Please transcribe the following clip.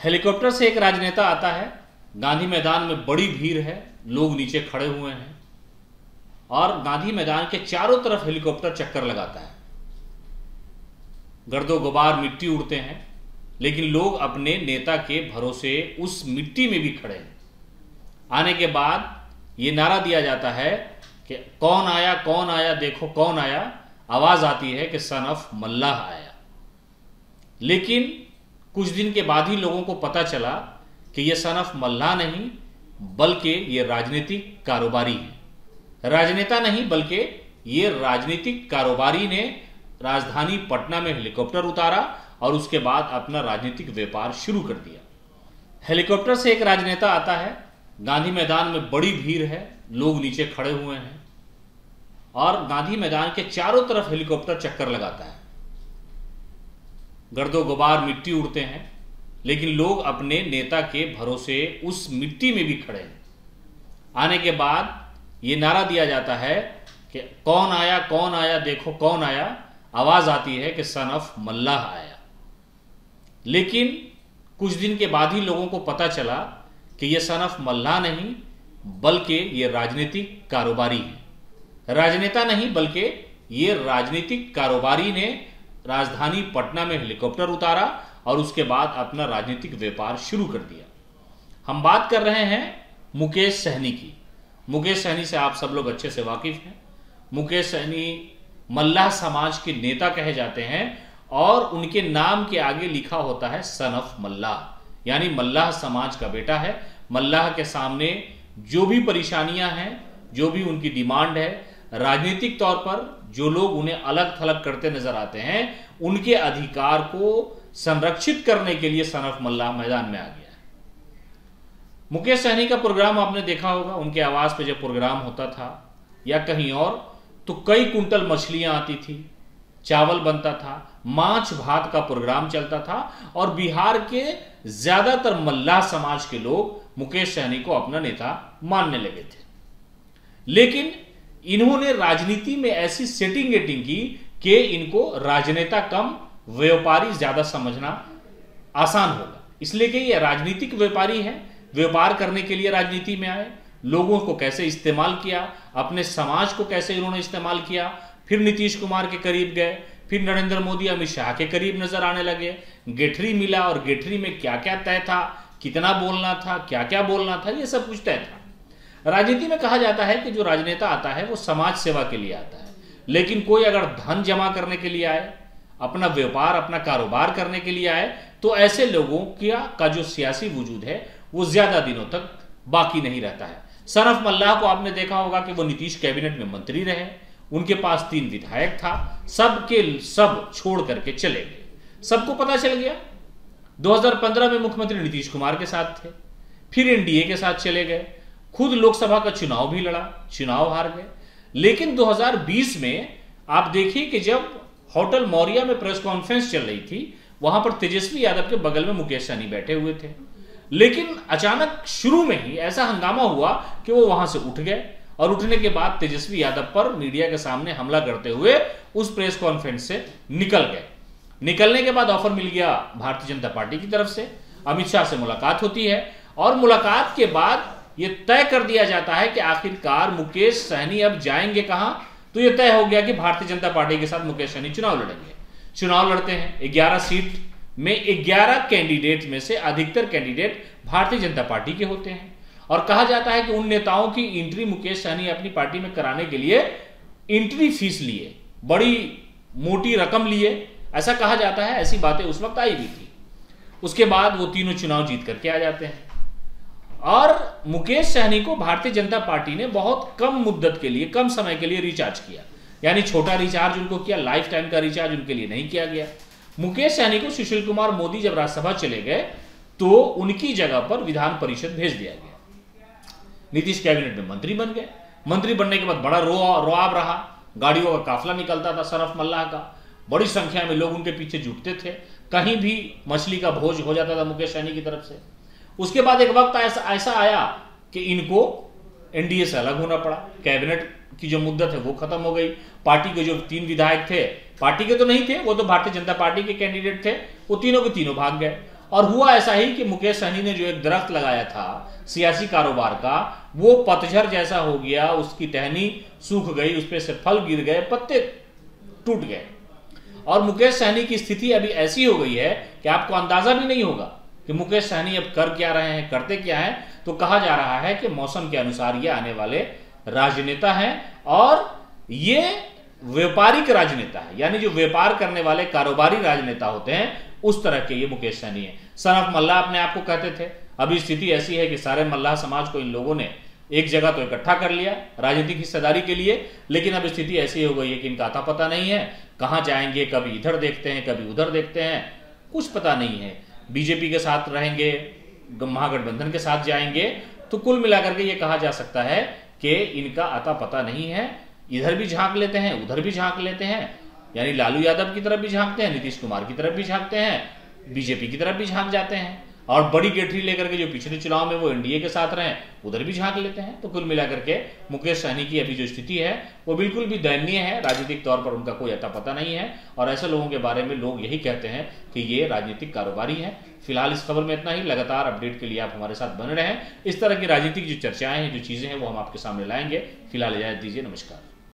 Helicopter से एक राजनेता आता है। गांधी मैदान में बड़ी भीड़ है, लोग नीचे खड़े हुए हैं और गांधी मैदान के चारों तरफ हेलीकॉप्टर चक्कर लगाता है। गर्दो गुबार मिट्टी उड़ते हैं, लेकिन लोग अपने नेता के भरोसे उस मिट्टी में भी खड़े हैं। आने के बाद ये नारा दिया जाता है कि कौन आया देखो कौन आया। आवाज आती है कि सन ऑफ मल्लाह आया। लेकिन कुछ दिन के बाद ही लोगों को पता चला कि यह सन ऑफ मल्लाह नहीं बल्कि ये राजनीतिक कारोबारी है। राजनेता नहीं बल्कि ये राजनीतिक कारोबारी ने राजधानी पटना में हेलीकॉप्टर उतारा और उसके बाद अपना राजनीतिक व्यापार शुरू कर दिया। हेलीकॉप्टर से एक राजनेता आता है। गांधी मैदान में बड़ी भीड़ है, लोग नीचे खड़े हुए हैं और गांधी मैदान के चारों तरफ हेलीकॉप्टर चक्कर लगाता है। गर्दो गुबार मिट्टी उड़ते हैं, लेकिन लोग अपने नेता के भरोसे उस मिट्टी में भी खड़े हैं। आने के बाद ये नारा दिया जाता है कि कौन आया देखो कौन आया। आवाज आती है कि सन ऑफ मल्लाह आया। लेकिन कुछ दिन के बाद ही लोगों को पता चला कि यह सन ऑफ मल्लाह नहीं बल्कि ये राजनीतिक कारोबारी है। राजनेता नहीं बल्कि ये राजनीतिक कारोबारी ने राजधानी पटना में हेलीकॉप्टर उतारा और उसके बाद अपना राजनीतिक व्यापार शुरू कर दिया। हम बात कर रहे हैं मुकेश सहनी की। मुकेश सहनी से आप सब लोग अच्छे से वाकिफ हैं। मुकेश सहनी मल्लाह समाज के नेता कहे जाते हैं और उनके नाम के आगे लिखा होता है सन ऑफ मल्लाह, यानी मल्लाह समाज का बेटा है। मल्लाह के सामने जो भी परेशानियां हैं, जो भी उनकी डिमांड है, राजनीतिक तौर पर जो लोग उन्हें अलग थलग करते नजर आते हैं, उनके अधिकार को संरक्षित करने के लिए सन ऑफ मल्लाह मैदान में आ गया है। मुकेश सहनी का प्रोग्राम आपने देखा होगा। उनके आवाज पे जब प्रोग्राम होता था या कहीं और, तो कई कुंटल मछलियां आती थी, चावल बनता था, मांस भात का प्रोग्राम चलता था और बिहार के ज्यादातर मल्लाह समाज के लोग मुकेश सहनी को अपना नेता मानने लगे थे। लेकिन इन्होंने राजनीति में ऐसी सेटिंग गेटिंग की कि इनको राजनेता कम व्यापारी ज्यादा समझना आसान होगा, इसलिए कि ये राजनीतिक व्यापारी है। व्यापार करने के लिए राजनीति में आए, लोगों को कैसे इस्तेमाल किया, अपने समाज को कैसे इन्होंने इस्तेमाल किया। फिर नीतीश कुमार के करीब गए, फिर नरेंद्र मोदी अमित शाह के करीब नजर आने लगे। गेठरी मिला और गेठरी में क्या क्या तय था, कितना बोलना था, क्या क्या बोलना था, ये सब कुछ तय था। राजनीति में कहा जाता है कि जो राजनेता आता है वो समाज सेवा के लिए आता है, लेकिन कोई अगर धन जमा करने के लिए आए, अपना व्यापार अपना कारोबार करने के लिए आए, तो ऐसे लोगों का जो सियासी वजूद है वो ज्यादा दिनों तक बाकी नहीं रहता है। सन ऑफ मल्लाह को आपने देखा होगा कि वो नीतीश कैबिनेट में मंत्री रहे, उनके पास 3 विधायक था, सब के सब छोड़ करके चले गए। सबको पता चल गया। 2015 में मुख्यमंत्री नीतीश कुमार के साथ थे, फिर एनडीए के साथ चले गए, खुद लोकसभा का चुनाव भी लड़ा, चुनाव हार गए। लेकिन 2020 में आप देखिए कि जब होटल मौर्या में प्रेस कॉन्फ्रेंस चल रही थी, वहां पर तेजस्वी यादव के बगल में मुकेश सहनी बैठे हुए थे। लेकिन अचानक शुरू में ही ऐसा हंगामा हुआ कि वो वहां से उठ गए और उठने के बाद तेजस्वी यादव पर मीडिया के सामने हमला करते हुए उस प्रेस कॉन्फ्रेंस से निकल गए। निकलने के बाद ऑफर मिल गया भारतीय जनता पार्टी की तरफ से, अमित शाह से मुलाकात होती है और मुलाकात के बाद यह तय कर दिया जाता है कि आखिरकार मुकेश सहनी अब जाएंगे कहां। तो यह तय हो गया कि भारतीय जनता पार्टी के साथ मुकेश सहनी चुनाव लड़ेंगे। चुनाव लड़ते हैं। 11 सीट में 11 कैंडिडेट में से अधिकतर कैंडिडेट भारतीय जनता पार्टी के होते हैं और कहा जाता है कि उन नेताओं की एंट्री मुकेश सहनी अपनी पार्टी में कराने के लिए एंट्री फीस लिए, बड़ी मोटी रकम लिए, ऐसा कहा जाता है। ऐसी बातें उस वक्त आई भी थी। उसके बाद वो तीनों चुनाव जीत करके आ जाते हैं और मुकेश सहनी को भारतीय जनता पार्टी ने बहुत कम मुद्दत के लिए, कम समय के लिए रिचार्ज किया, यानी छोटा रिचार्ज उनको किया, लाइफ टाइम का रिचार्ज उनके लिए नहीं किया गया। मुकेश सहनी को सुशील कुमार मोदी जब राज्यसभा चले गए तो उनकी जगह पर विधान परिषद भेज दिया गया। नीतीश कैबिनेट में मंत्री बन गए। मंत्री बनने के बाद बड़ा रोआब रहा, गाड़ियों का काफिला निकलता था सन ऑफ मल्लाह का, बड़ी संख्या में लोग उनके पीछे जुटते थे, कहीं भी मछली का भोज हो जाता था मुकेश सहनी की तरफ से। उसके बाद एक वक्त ऐसा आया कि इनको एनडीए से अलग होना पड़ा। कैबिनेट की जो मुद्दत है वो खत्म हो गई। पार्टी के जो 3 विधायक थे, पार्टी के तो नहीं थे, वो तो भारतीय जनता पार्टी के कैंडिडेट थे, वो तीनों के तीनों भाग गए और हुआ ऐसा ही कि मुकेश सहनी ने जो एक दरख्त लगाया था सियासी कारोबार का, वो पतझड़ जैसा हो गया, उसकी टहनी सूख गई, उस पे से फल गिर गए, पत्ते टूट गए। और मुकेश सहनी की स्थिति अभी ऐसी हो गई है कि आपको अंदाजा भी नहीं होगा कि मुकेश सहनी अब कर क्या रहे हैं, करते क्या हैं। तो कहा जा रहा है कि मौसम के अनुसार ये आने वाले राजनेता हैं और ये व्यापारिक राजनेता है, यानी जो व्यापार करने वाले कारोबारी राजनेता होते हैं उस तरह के ये मुकेश सहनी है। सन ऑफ मल्लाह अपने आप को कहते थे। अभी स्थिति ऐसी है कि सारे मल्लाह समाज को इन लोगों ने एक जगह तो इकट्ठा कर लिया राजनीतिक हिस्सेदारी के लिए, लेकिन अब स्थिति ऐसी हो गई है कि इनका आता पता नहीं है, कहां जाएंगे, कभी इधर देखते हैं, कभी उधर देखते हैं, कुछ पता नहीं है। बीजेपी के साथ रहेंगे, महागठबंधन के साथ जाएंगे, तो कुल मिलाकर के ये कहा जा सकता है कि इनका आता पता नहीं है। इधर भी झांक लेते हैं, उधर भी झांक लेते हैं, यानी लालू यादव की तरफ भी झांकते हैं, नीतीश कुमार की तरफ भी झांकते हैं, बीजेपी की तरफ भी झांक जाते हैं, और बड़ी गेठरी लेकर के जो पिछले चुनाव में वो एनडीए के साथ रहे उधर भी झांक लेते हैं। तो कुल मिलाकर के मुकेश सहनी की अभी जो स्थिति है वो बिल्कुल भी दयनीय है। राजनीतिक तौर पर उनका कोई अता पता नहीं है, और ऐसे लोगों के बारे में लोग यही कहते हैं कि ये राजनीतिक कारोबारी हैं। फिलहाल इस खबर में इतना ही। लगातार अपडेट के लिए आप हमारे साथ बने रहें। इस तरह की राजनीतिक जो चर्चाएं हैं, जो चीजें हैं, वो हम आपके सामने लाएंगे। फिलहाल इजाजत दीजिए, नमस्कार।